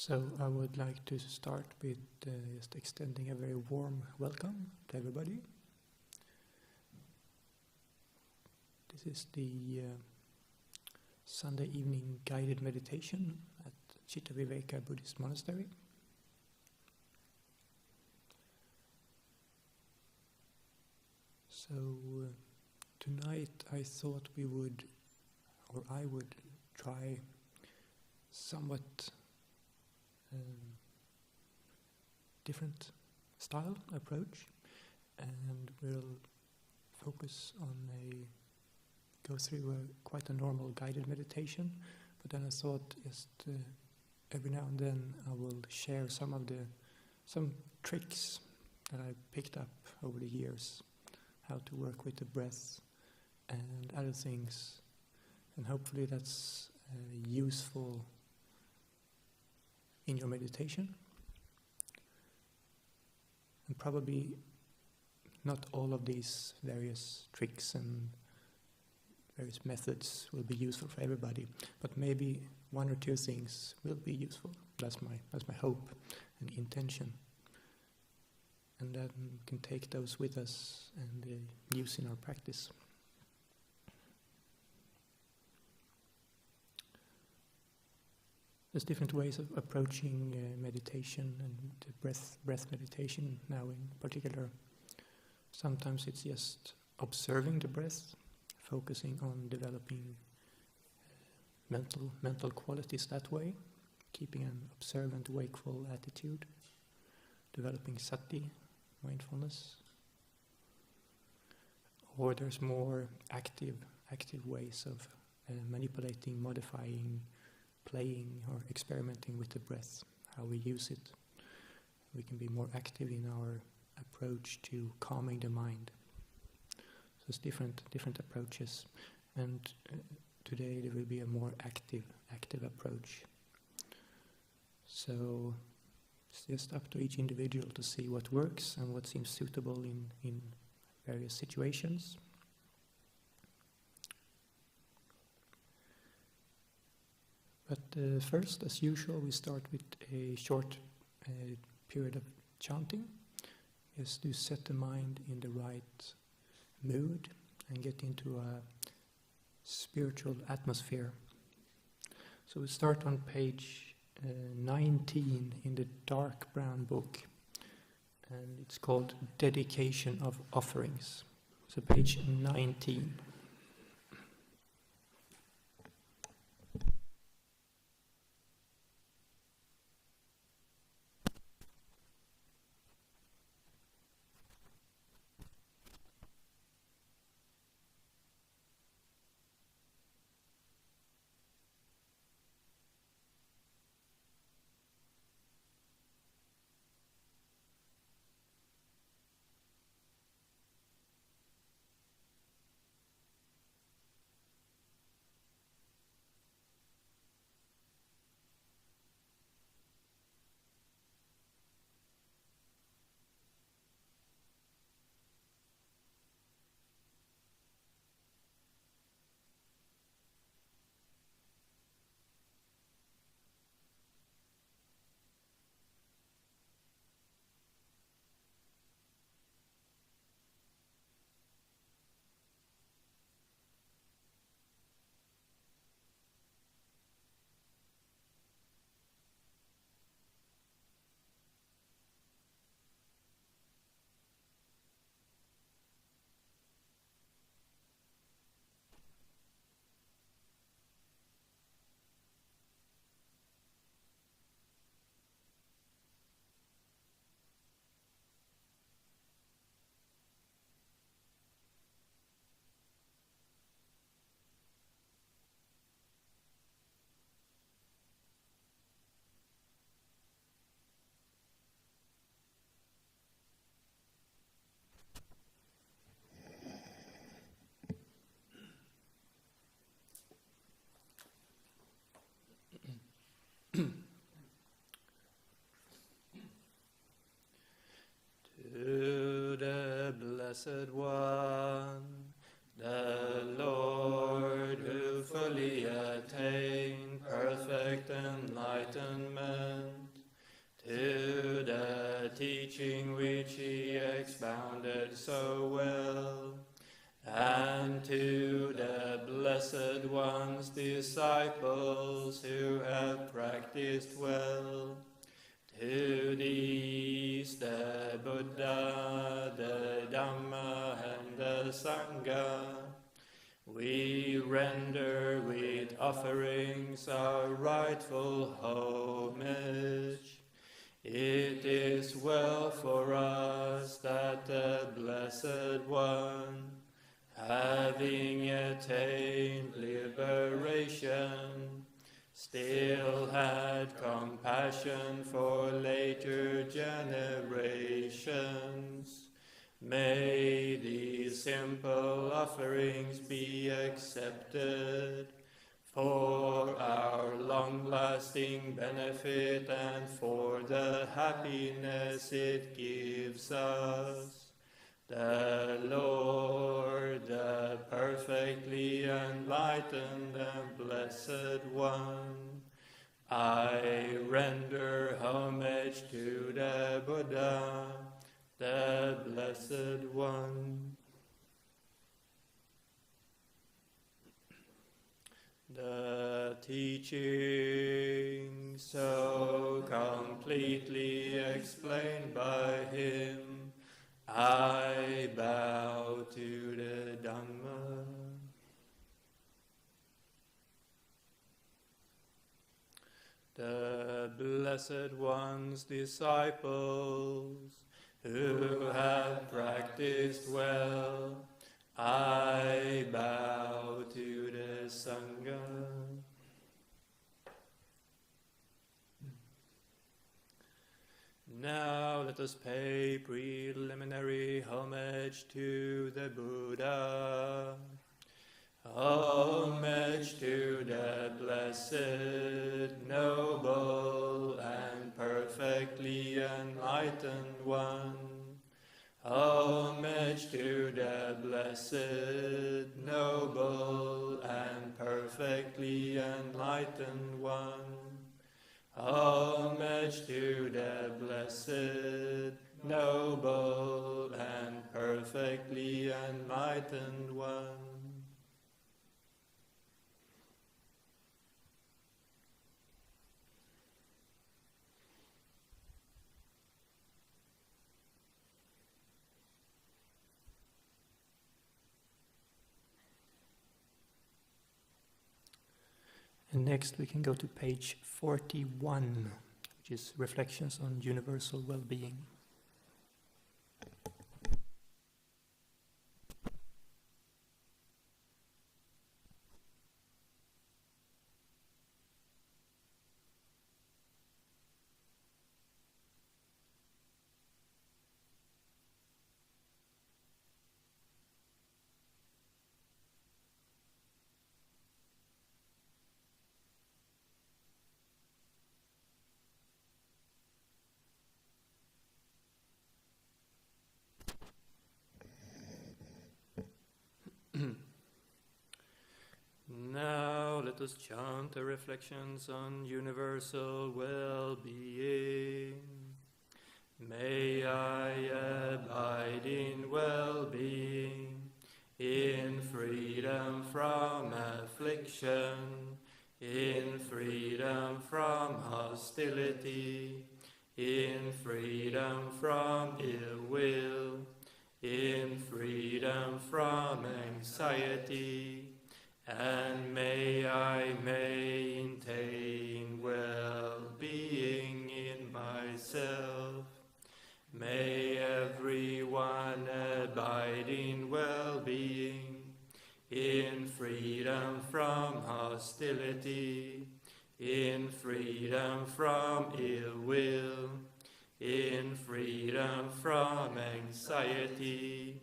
So I would like to start with just extending a very warm welcome to everybody. This is the Sunday evening guided meditation at Cittaviveka Buddhist Monastery. So tonight I thought I would try somewhat different style approach, and we'll focus on go through quite a normal guided meditation, but then I thought just every now and then I will share some tricks that I picked up over the years, how to work with the breath and other things, and hopefully that's useful in your meditation. And probably not all of these various tricks and various methods will be useful for everybody, but maybe one or two things will be useful. That's my hope and intention. And then we can take those with us and use in our practice. There's different ways of approaching meditation and breath meditation now in particular. Sometimes it's just observing the breath, focusing on developing mental qualities that way, keeping an observant, wakeful attitude, developing sati, mindfulness. Or there's more active ways of manipulating, modifying, playing or experimenting with the breath, how we use it. We can be more active in our approach to calming the mind. So it's different approaches, and today there will be a more active approach. So it's just up to each individual to see what works and what seems suitable in various situations. But first, as usual, we start with a short period of chanting, just to set the mind in the right mood and get into a spiritual atmosphere. So we start on page 19 in the dark brown book, and it's called Dedication of Offerings. So page 19. To the Blessed One, the Lord who fully attained perfect enlightenment, the teaching which he expounded so well, and to the Blessed One's disciples who have practiced well, to these the Buddha, the Dhamma, and the Sangha, we render with offerings our rightful homage. It is well for us that the Blessed One, having attained liberation, still had compassion for later generations. May these simple offerings be accepted for our long-lasting benefit and for the happiness it gives us. The Lord, the perfectly enlightened and blessed One, I render homage to the Buddha, the Blessed One. The teaching so completely explained by him, I bow to the Dhamma. The Blessed One's disciples who have practiced well, I bow to the Sangha. Now let us pay preliminary homage to the Buddha. Homage to the blessed, noble, and perfectly enlightened One. Homage to the blessed, noble, and perfectly enlightened One. Homage to the blessed, noble, and perfectly enlightened One. And next we can go to page 41, which is Reflections on Universal Well-Being. Now let us chant the reflections on universal well-being. May I abide in well-being, in freedom from affliction, in freedom from hostility, in freedom from ill will, in freedom from anxiety, and may I maintain well-being in myself. May everyone abide in well-being, in freedom from hostility, in freedom from ill will, in freedom from anxiety,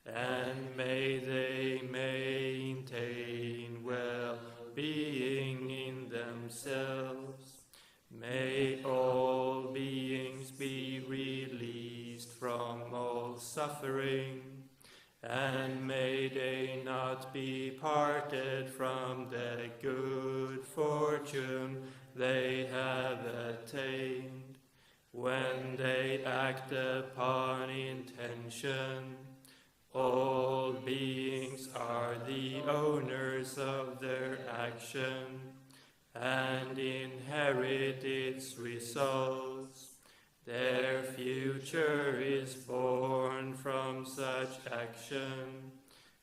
and may they maintain well-being in themselves. May all beings be released from all suffering, and may they not be parted from the good fortune they have attained. when they act upon intention. All beings are the owners of their action and inherit its results. Their future is born from such action,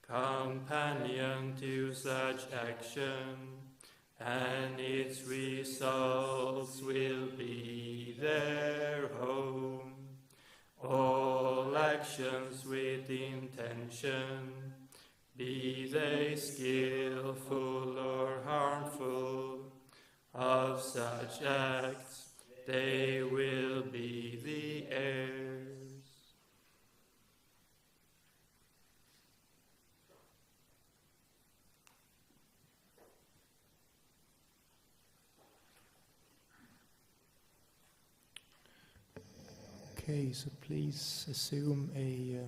companion to such action, and its results will be their home. All actions with intention, be they skillful or harmful, of such acts they will be the heirs. Okay, so please assume a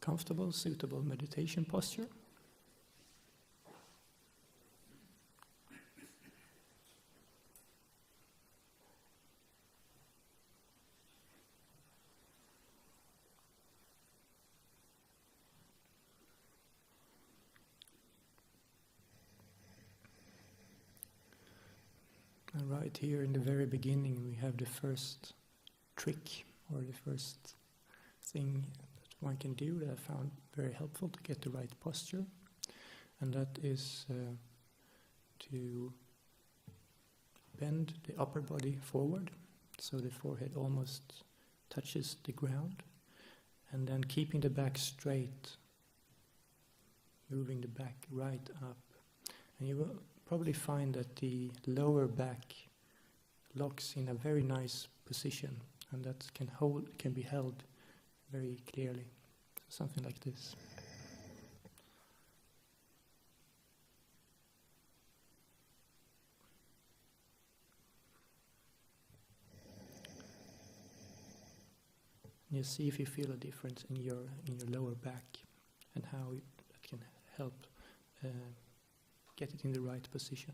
comfortable, suitable meditation posture. And right here in the very beginning, we have the first trick, or the first thing that one can do that I found very helpful to get the right posture, and that is to bend the upper body forward so the forehead almost touches the ground, and then keeping the back straight, moving the back right up. And you will probably find that the lower back locks in a very nice position, and that can be held very clearly. Something like this. You see if you feel a difference in your lower back, and how that can help get it in the right position.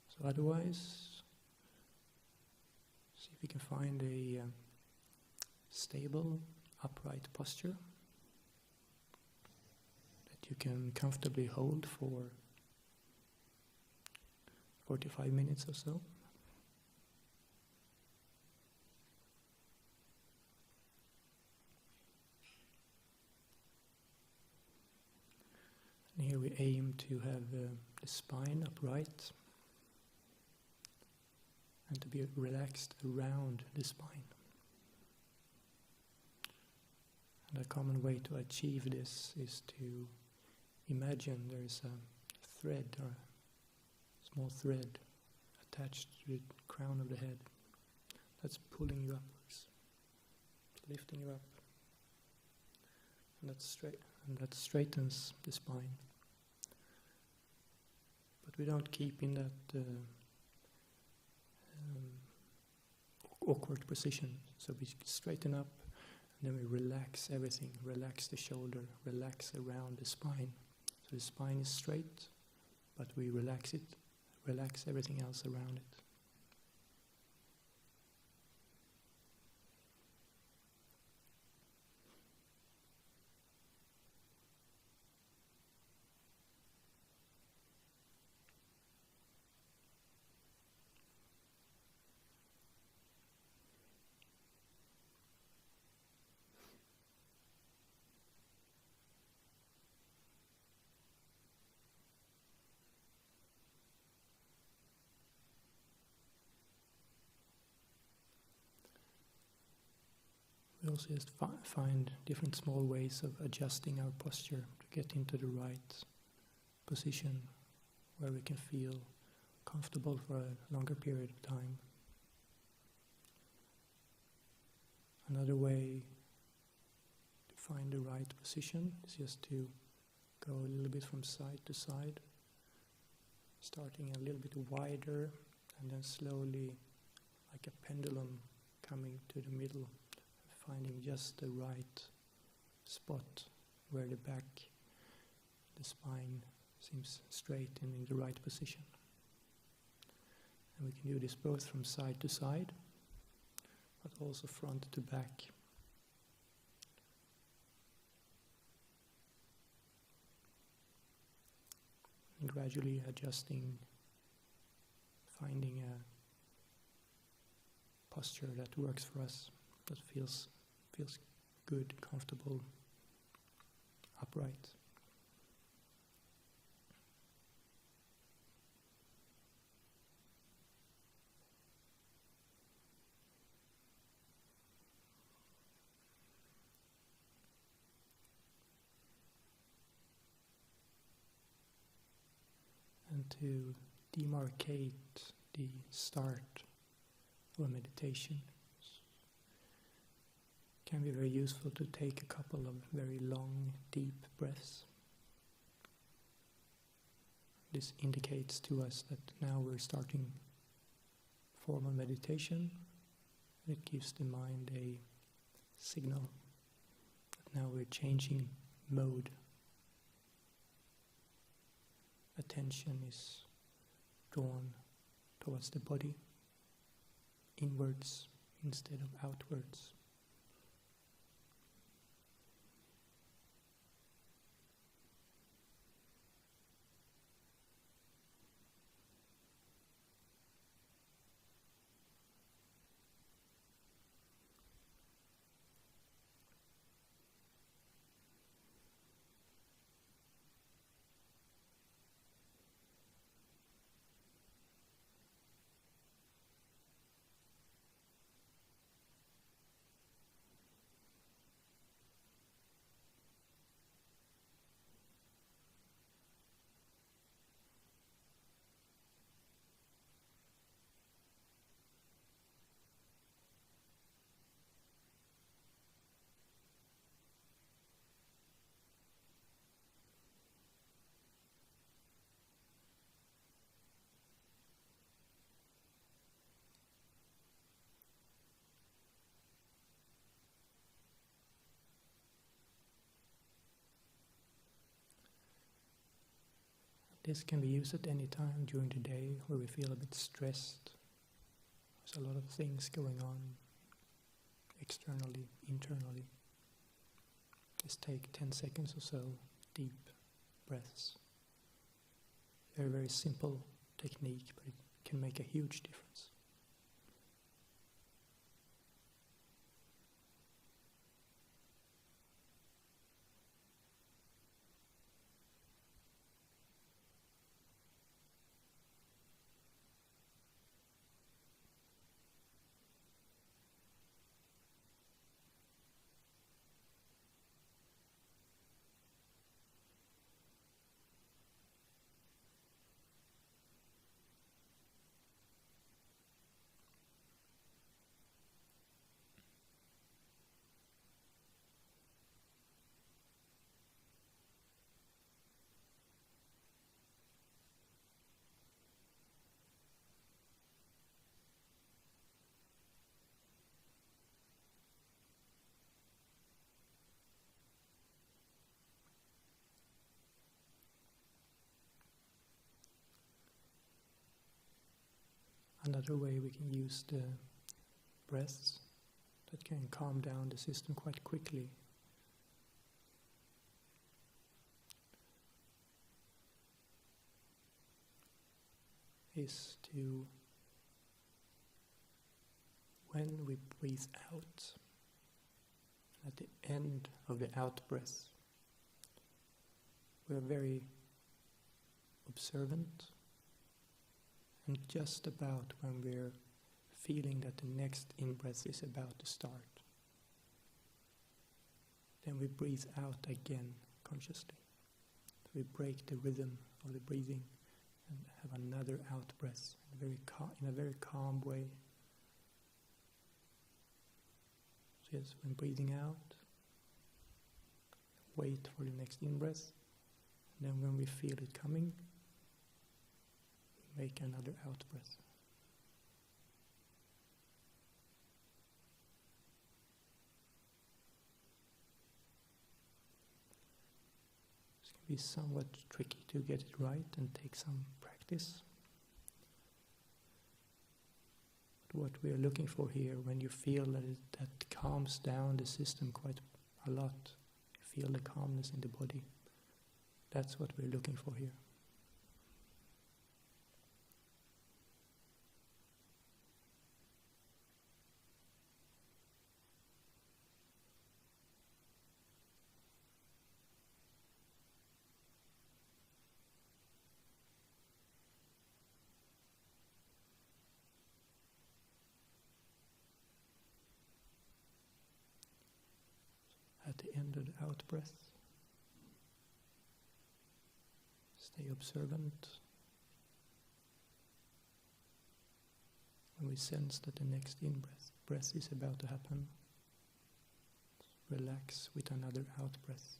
So otherwise, see if you can find a stable, upright posture that you can comfortably hold for 45 minutes or so. And here we aim to have the spine upright and to be relaxed around the spine. And a common way to achieve this is to imagine there is a thread, or a small thread attached to the crown of the head that's pulling you upwards, lifting you up, and that straightens the spine. But we don't keep in that awkward position. So we straighten up, and then we relax everything, relax the shoulder, relax around the spine. So the spine is straight, but we relax it, relax everything else around it. We also just find different small ways of adjusting our posture to get into the right position where we can feel comfortable for a longer period of time. Another way to find the right position is just to go a little bit from side to side, starting a little bit wider and then slowly, like a pendulum, coming to the middle, finding just the right spot where the back, the spine seems straight and in the right position. And we can do this both from side to side, but also front to back. And gradually adjusting, finding a posture that works for us, that feels good, comfortable, upright. And to demarcate the start of a meditation, it can be very useful to take a couple of very long, deep breaths. This indicates to us that now we're starting formal meditation, and it gives the mind a signal that now we're changing mode. Attention is drawn towards the body, inwards instead of outwards. This can be used at any time during the day where we feel a bit stressed. There's a lot of things going on externally, internally. Just take 10 seconds or so, deep breaths. Very, very simple technique, but it can make a huge difference. Another way we can use the breaths that can calm down the system quite quickly is to, when we breathe out, at the end of the out breath, we're very observant. And just about when we're feeling that the next in-breath is about to start, then we breathe out again consciously. So we break the rhythm of the breathing and have another out-breath in a very calm way. So yes, when breathing out, wait for the next in-breath, and then when we feel it coming, make another out-breath. This can be somewhat tricky to get it right and take some practice. But what we are looking for here, when you feel that calms down the system quite a lot, you feel the calmness in the body, that's what we're looking for here. At the end of the out-breath, stay observant. When we sense that the next in-breath is about to happen, relax with another out-breath.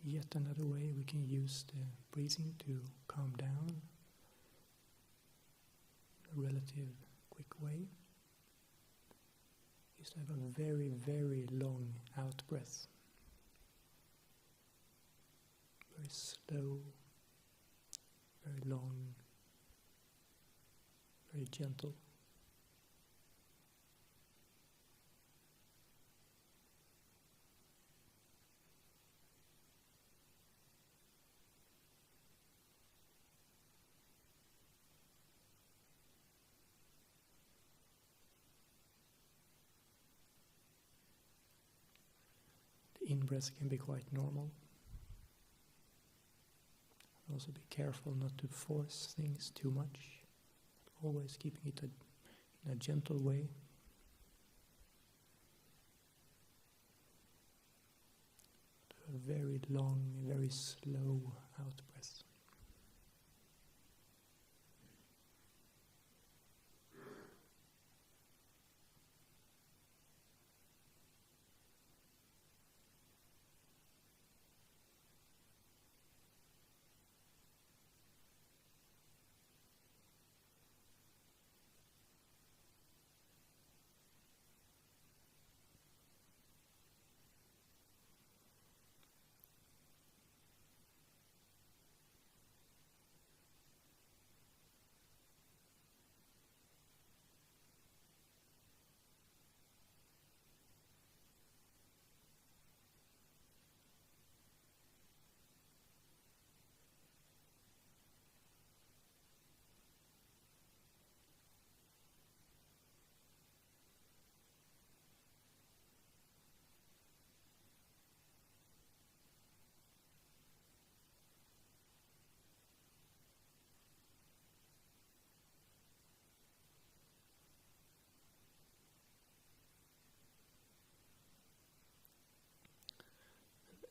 Yet another way we can use the breathing to calm down in a relative quick way is to have a very, very long out breath. Very slow, very long, very gentle. In-breath can be quite normal. Also be careful not to force things too much. Always keeping it in a gentle way. A very long, very slow out-breath.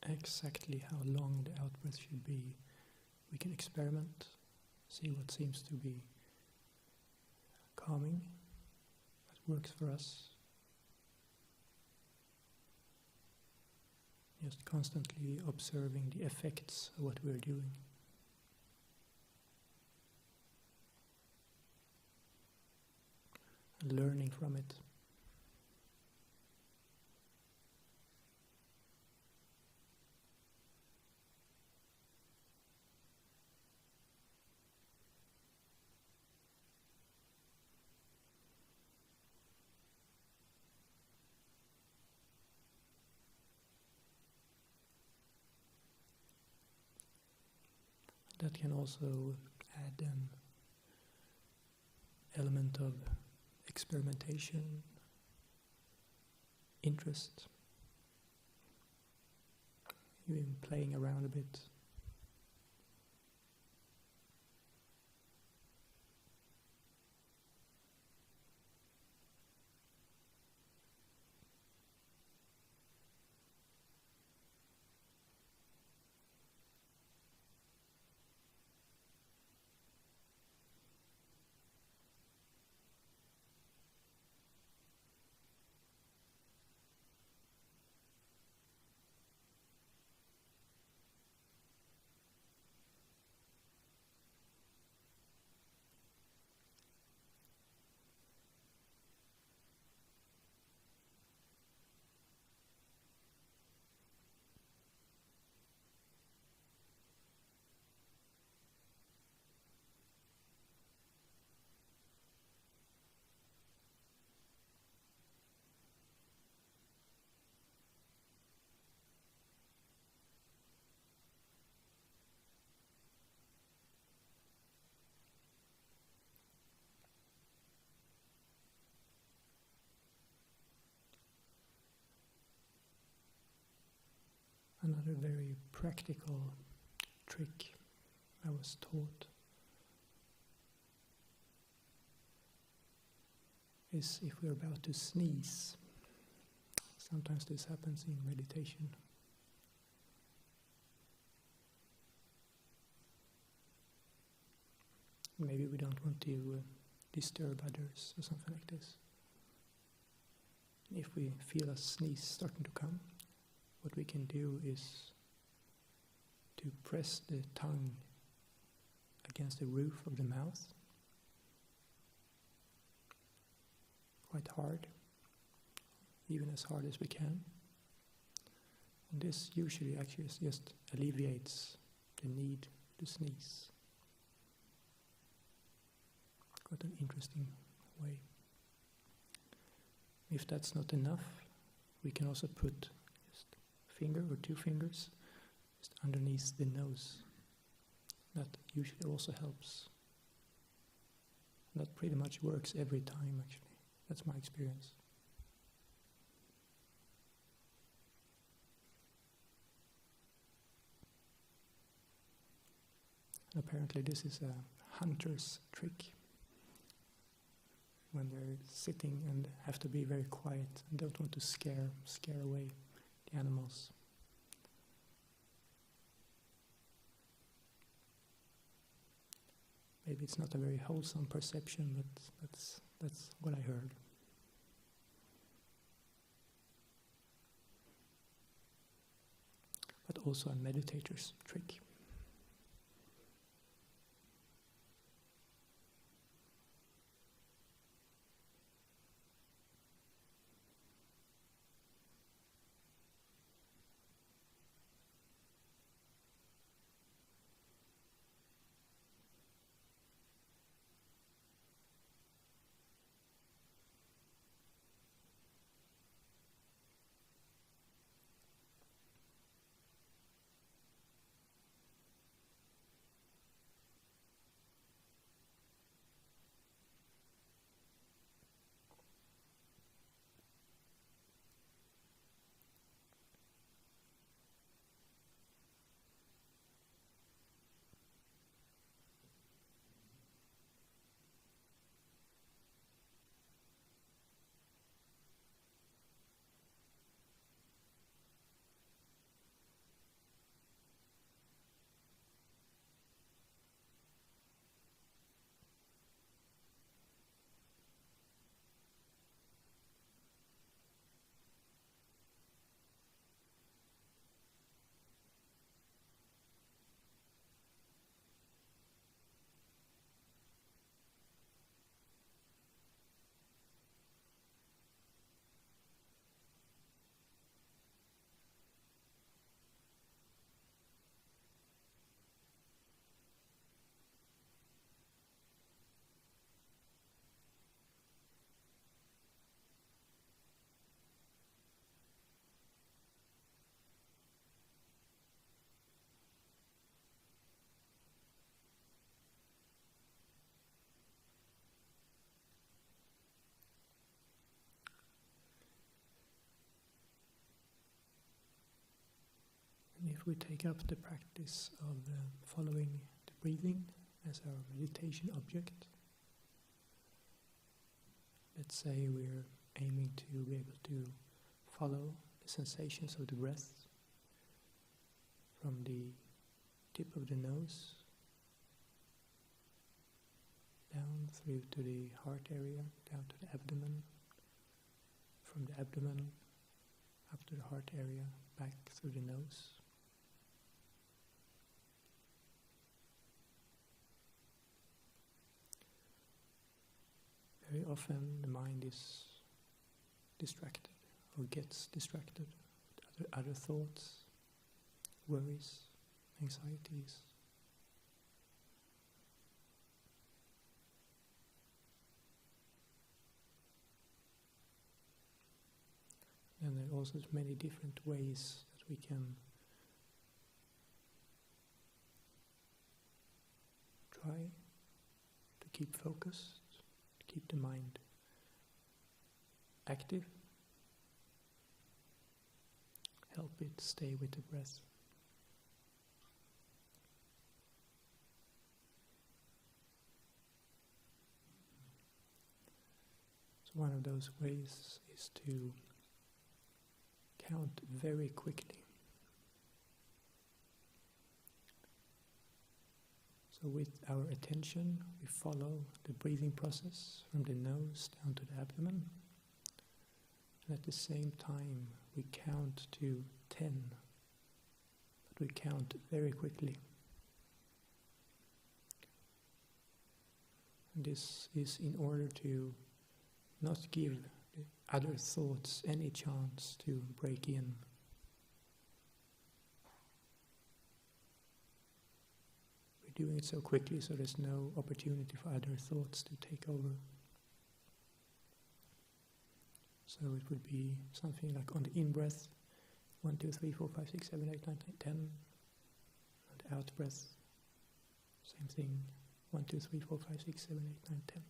Exactly how long the out-breath should be, we can experiment, see what seems to be calming, that works for us. Just constantly observing the effects of what we're doing. And learning from it. that can also add an element of experimentation, interest, even playing around a bit. Another very practical trick I was taught is if we're about to sneeze. Sometimes this happens in meditation. Maybe we don't want to disturb others or something like this. If we feel a sneeze starting to come, what we can do is to press the tongue against the roof of the mouth quite hard, even as hard as we can. And this usually actually just alleviates the need to sneeze. Quite an interesting way. If that's not enough, we can also put just a finger or two fingers just underneath the nose. That usually also helps. That pretty much works every time, actually. That's my experience. And apparently this is a hunter's trick. When they're sitting and have to be very quiet and don't want to scare away the animals. Maybe it's not a very wholesome perception, but that's what I heard. But also a meditator's trick. if we take up the practice of following the breathing as our meditation object, let's say we're aiming to be able to follow the sensations of the breath from the tip of the nose down through to the heart area, down to the abdomen, from the abdomen up to the heart area, back through the nose. Very often the mind is distracted or gets distracted with other thoughts, worries, anxieties. And there are also many different ways that we can try to keep focused, to keep the mind active, help it stay with the breath. So one of those ways is to count very quickly. So with our attention, we follow the breathing process from the nose down to the abdomen. And at the same time, we count to 10. But we count very quickly. And this is in order to not give the other thoughts any chance to break in. We're doing it so quickly so there's no opportunity for other thoughts to take over. So it would be something like on the in-breath, 1, 2, 3, 4, 5, 6, 7, 8, 9, 10. On the out-breath, same thing, 1, 2, 3, 4, 5, 6, 7, 8, 9, 10.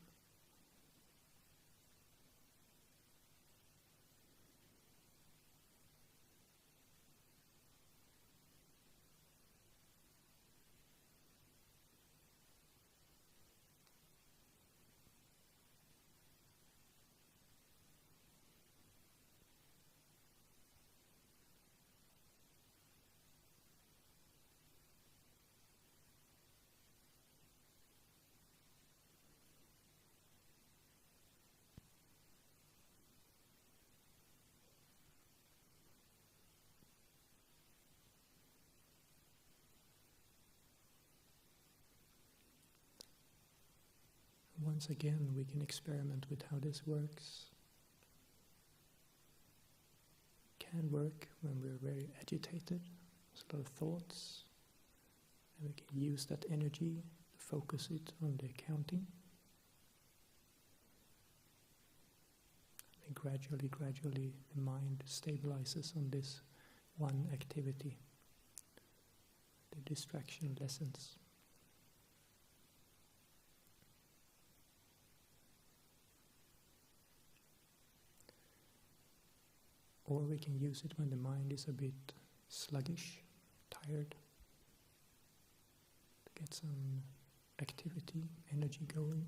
Once again, we can experiment with how this works. It can work when we're very agitated, there's a lot of thoughts, and we can use that energy to focus it on the counting. And gradually, the mind stabilizes on this one activity. The distraction lessens. Or we can use it when the mind is a bit sluggish, tired, to get some activity, energy going.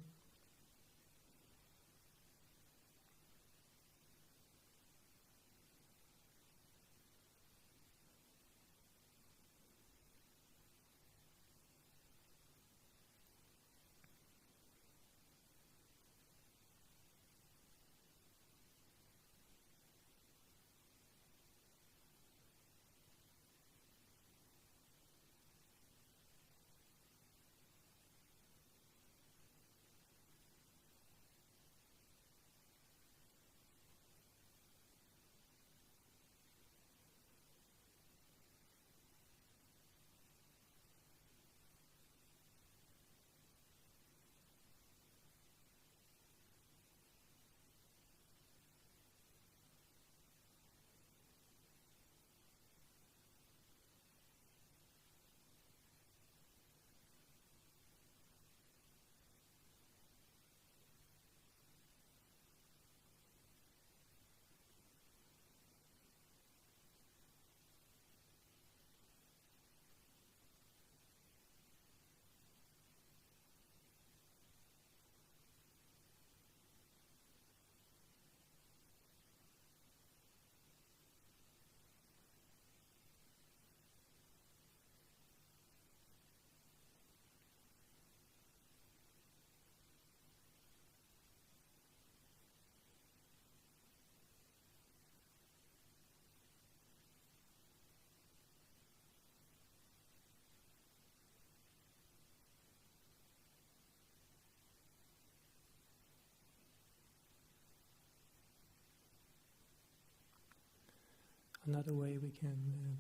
Another way we can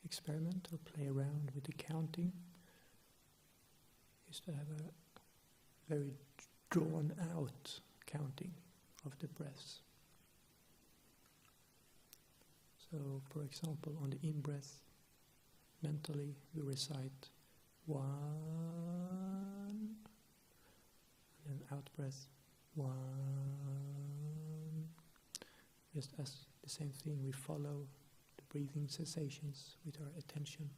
experiment or play around with the counting is to have a very drawn out counting of the breaths. So, for example, on the in-breath, mentally we recite 1, and then out-breath 1. Just as the same thing, we follow the breathing sensations with our attention.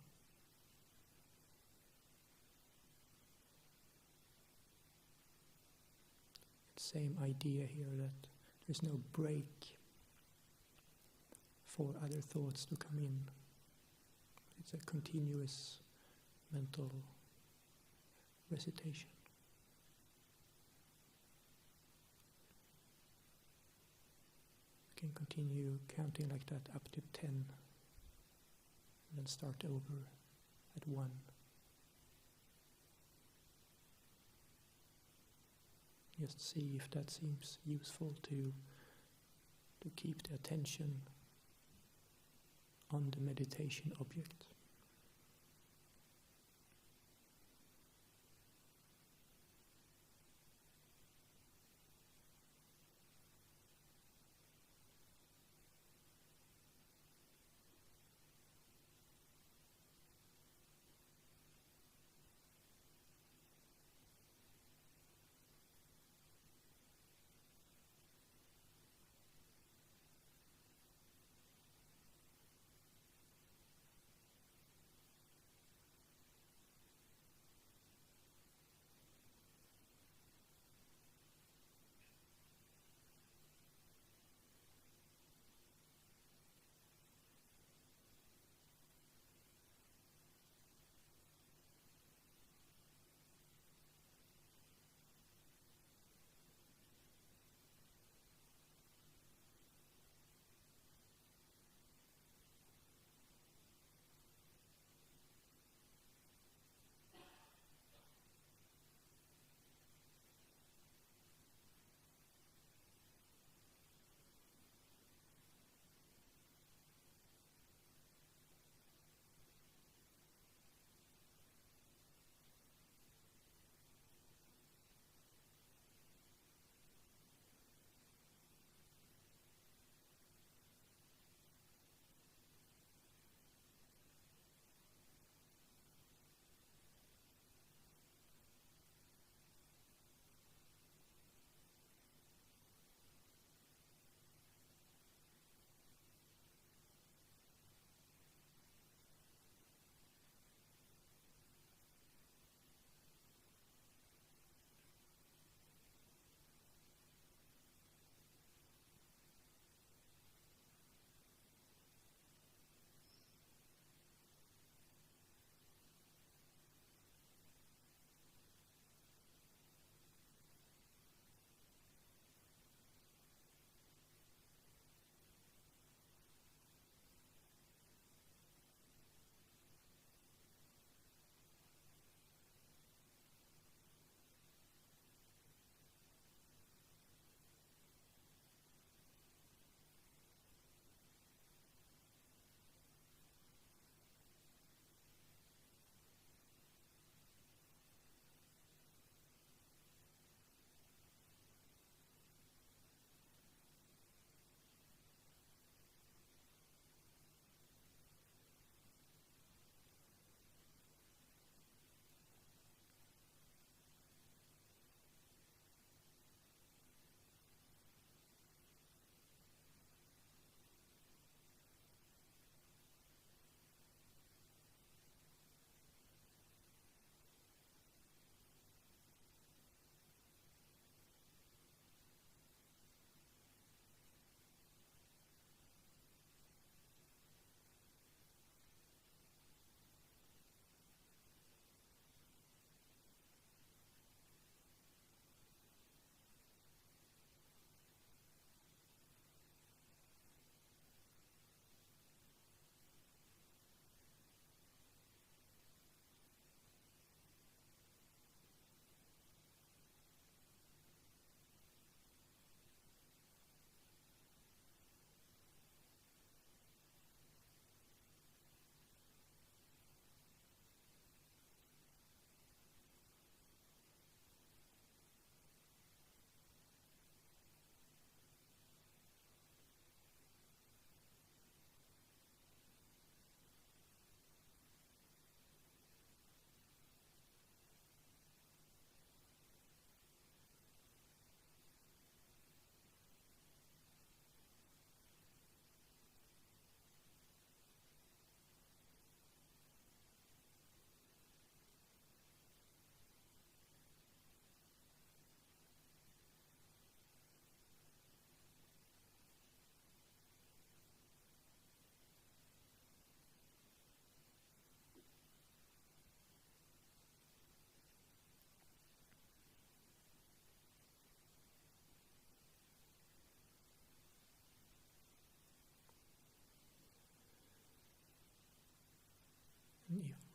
Same idea here, that there's no break for other thoughts to come in. It's a continuous mental recitation. We can continue counting like that up to 10, and then start over at 1. Just see if that seems useful to keep the attention on the meditation object.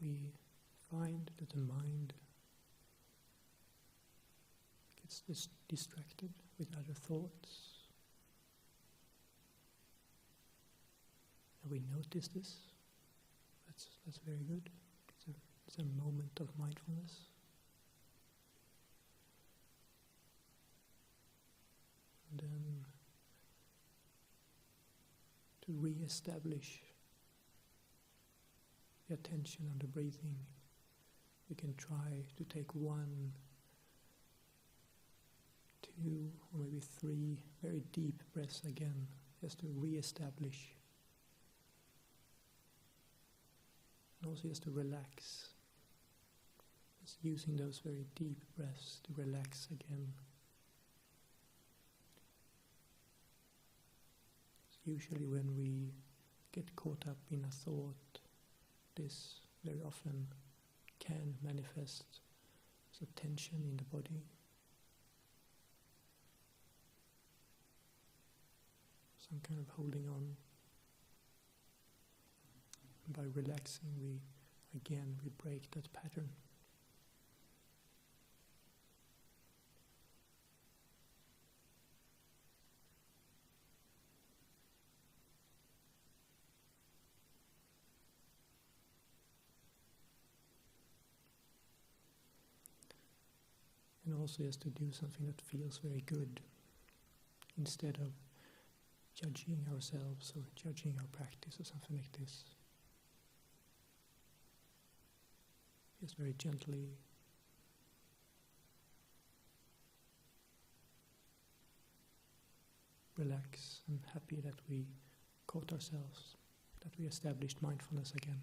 we find that the mind gets distracted with other thoughts, and we notice this, that's very good. It's a moment of mindfulness. And then to re-establish the attention on the breathing, we can try to take 1, 2, or maybe 3 very deep breaths again, just to re-establish. And also just to relax. Just using those very deep breaths to relax again. Usually when we get caught up in a thought, this very often can manifest as a tension in the body. Some kind of holding on. And by relaxing, we break that pattern. And also just to do something that feels very good, instead of judging ourselves or judging our practice or something like this. Just very gently relax and happy that we caught ourselves, that we established mindfulness again.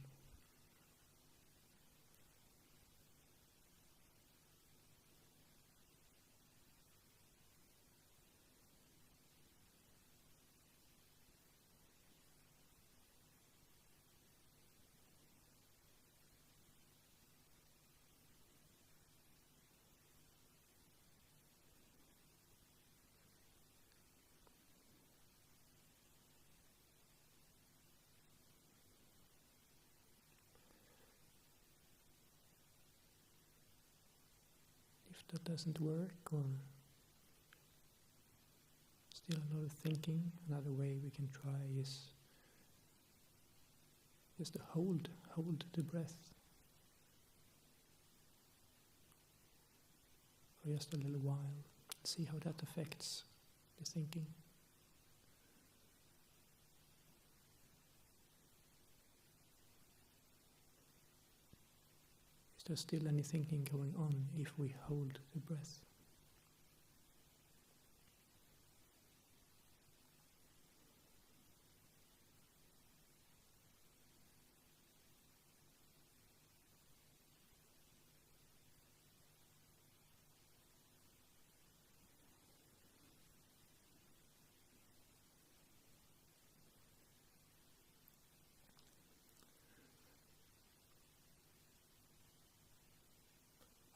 If that doesn't work, or still a lot of thinking, another way we can try is just to hold the breath for just a little while, see how that affects the thinking. Is there still any thinking going on if we hold the breath?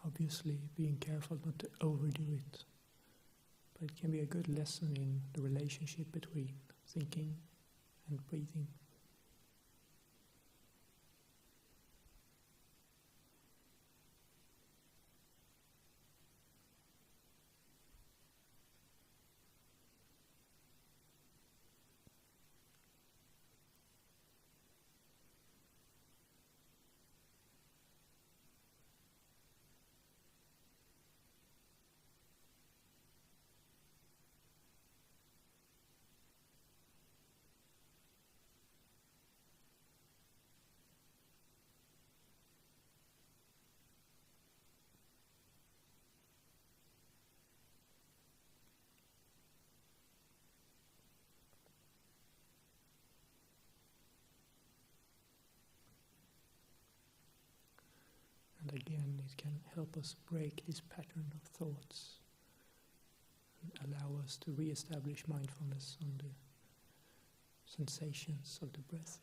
Obviously, being careful not to overdo it, but it can be a good lesson in the relationship between thinking and breathing. And again, it can help us break this pattern of thoughts and allow us to re-establish mindfulness on the sensations of the breath.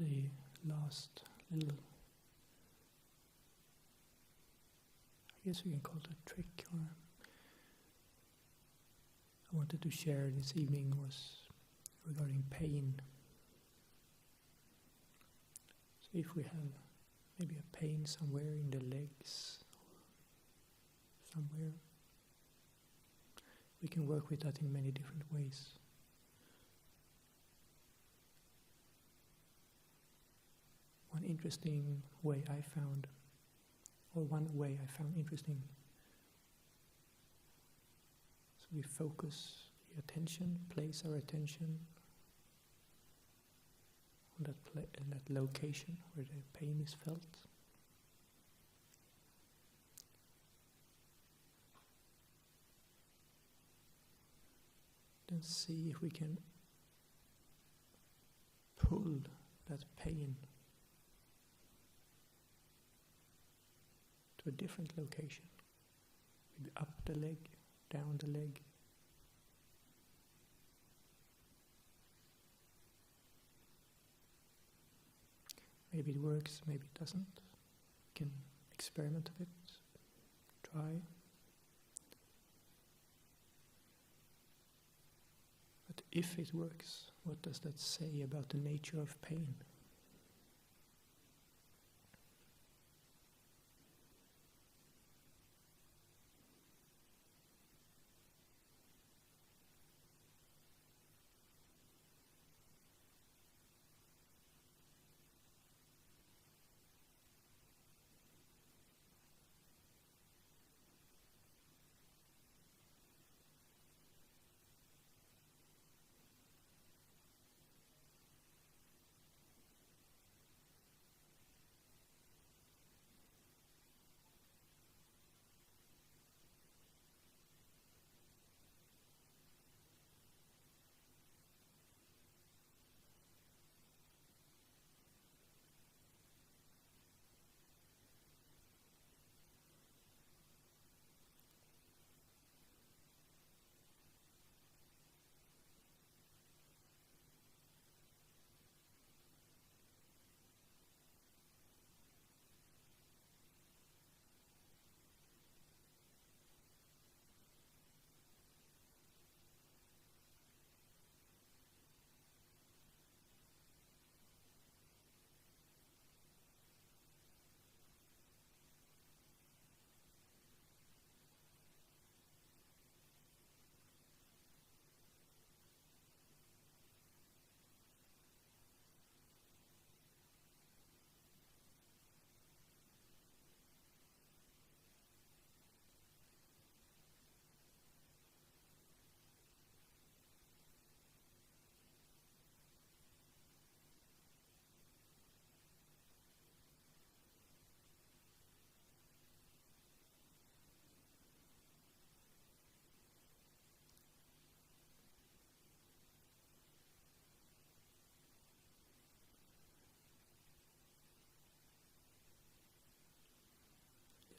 the last little, I guess we can call it a trick, or I wanted to share this evening was regarding pain. So if we have maybe a pain somewhere in the legs, or somewhere, we can work with that in many different ways. One interesting way I found, or one way I found interesting, so we focus the attention, place our attention on that location where the pain is felt. Then see if we can pull that pain to a different location. Maybe up the leg, down the leg. Maybe it works, maybe it doesn't. You can experiment a bit, try. But if it works, what does that say about the nature of pain?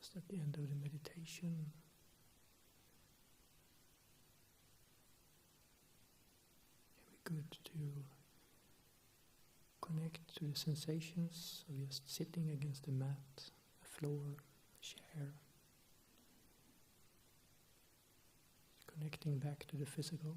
Just at the end of the meditation, it would be good to connect to the sensations of just sitting against the mat, a floor, a chair, connecting back to the physical.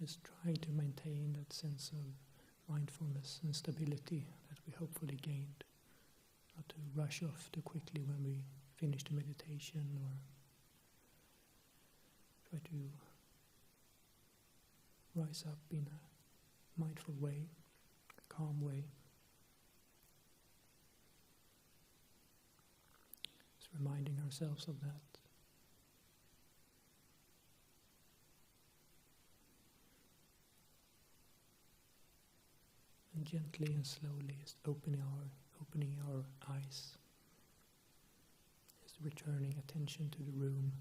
Just trying to maintain that sense of mindfulness and stability that we hopefully gained. Not to rush off too quickly when we finish the meditation, or try to rise up in a mindful way, a calm way. Just reminding ourselves of that. And gently and slowly just opening our eyes, just returning attention to the room.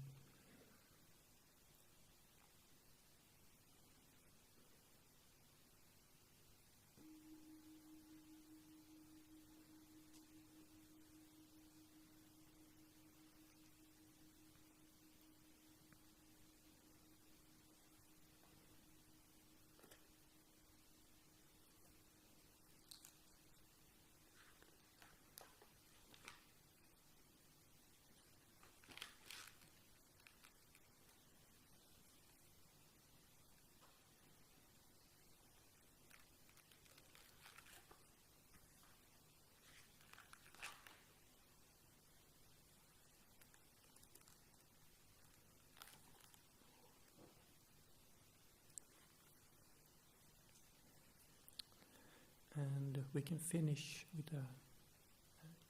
we can finish with a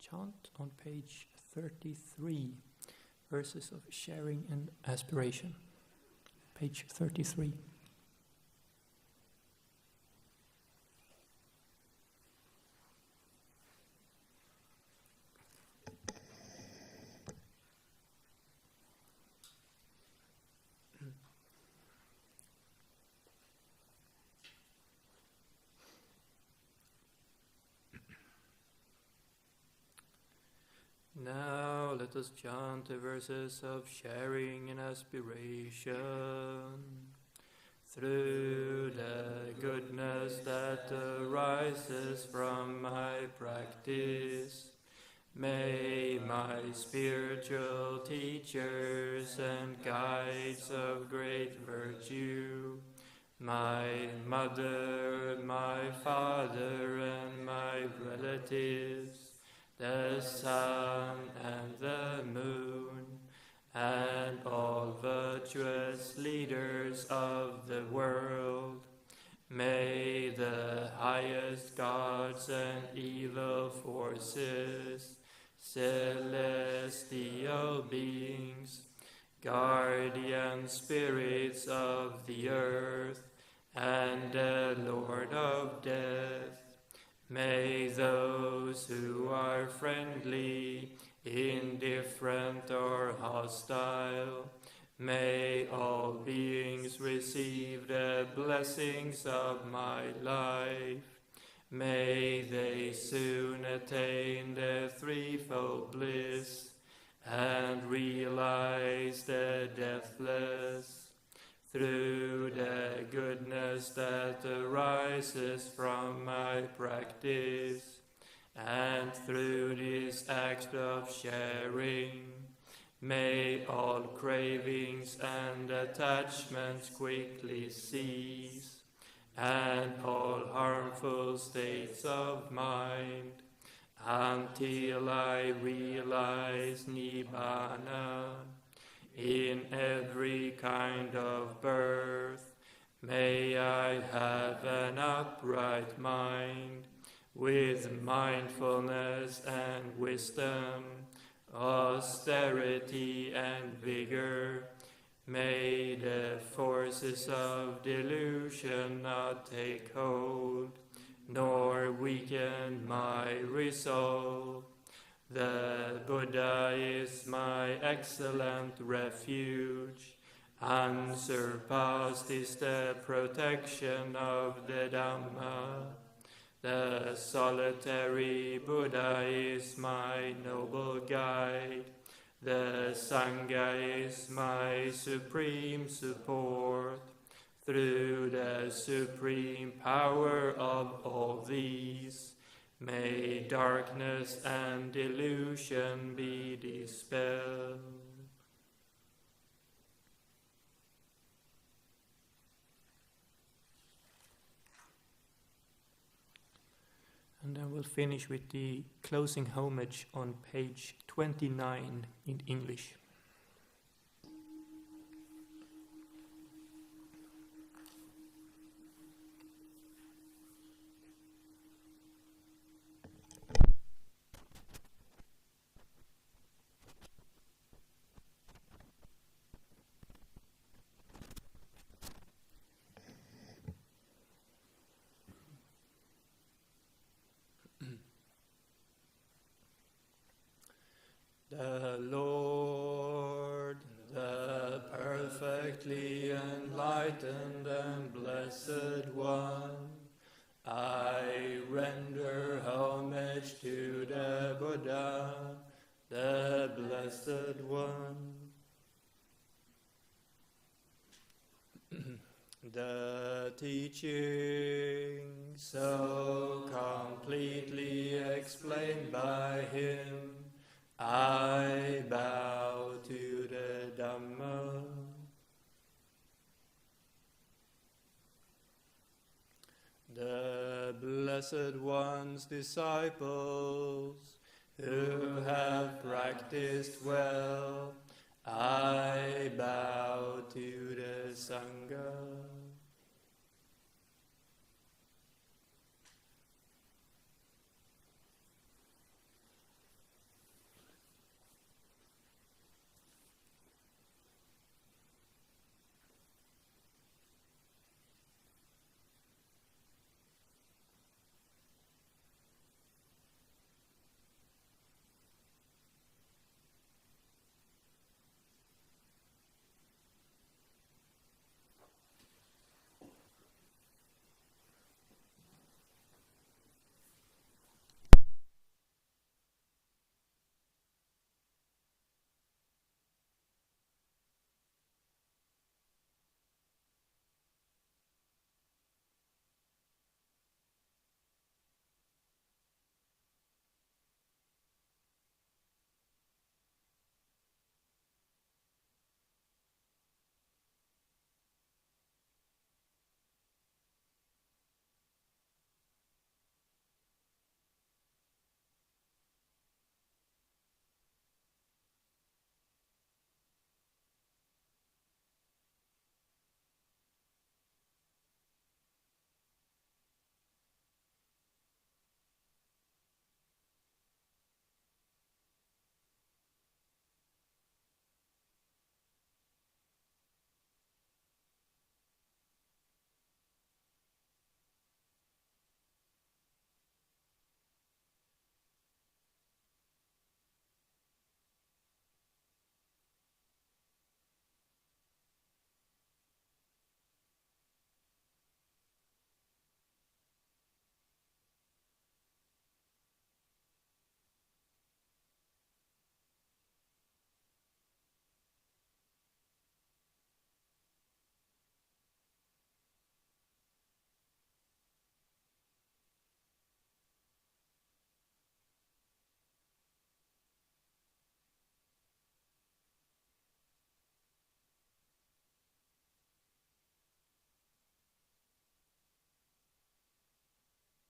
chant on page 33, verses of sharing and aspiration. Page 33. Now let us chant the verses of sharing and aspiration. Through the goodness that arises from my practice, may my spiritual teachers and guides of great virtue, my mother, my father, and my relatives, the sun and the moon, and all virtuous leaders of the world, may the highest gods and evil forces, celestial beings, guardian spirits of the earth, and the Lord of death, may those who are friendly, indifferent, or hostile, may all beings receive the blessings of my life. May they soon attain the threefold bliss and realize the deathless. Through the goodness that arises from my practice, and through this act of sharing, may all cravings and attachments quickly cease, and all harmful states of mind, until I realize Nibbana. In every kind of birth, may I have an upright mind, with mindfulness and wisdom, austerity and vigor. May the forces of delusion not take hold, nor weaken my resolve. The Buddha is my excellent refuge. Unsurpassed is the protection of the Dhamma. The solitary Buddha is my noble guide. The Sangha is my supreme support. Through the supreme power of all these, may darkness and delusion be dispelled. And then we'll finish with the closing homage on page 29 in English. The Lord, the perfectly enlightened and blessed One, I render homage to the Buddha, the Blessed One. The teaching so completely explained by him, I bow to the Dhamma. The Blessed One's disciples, who have practiced well, I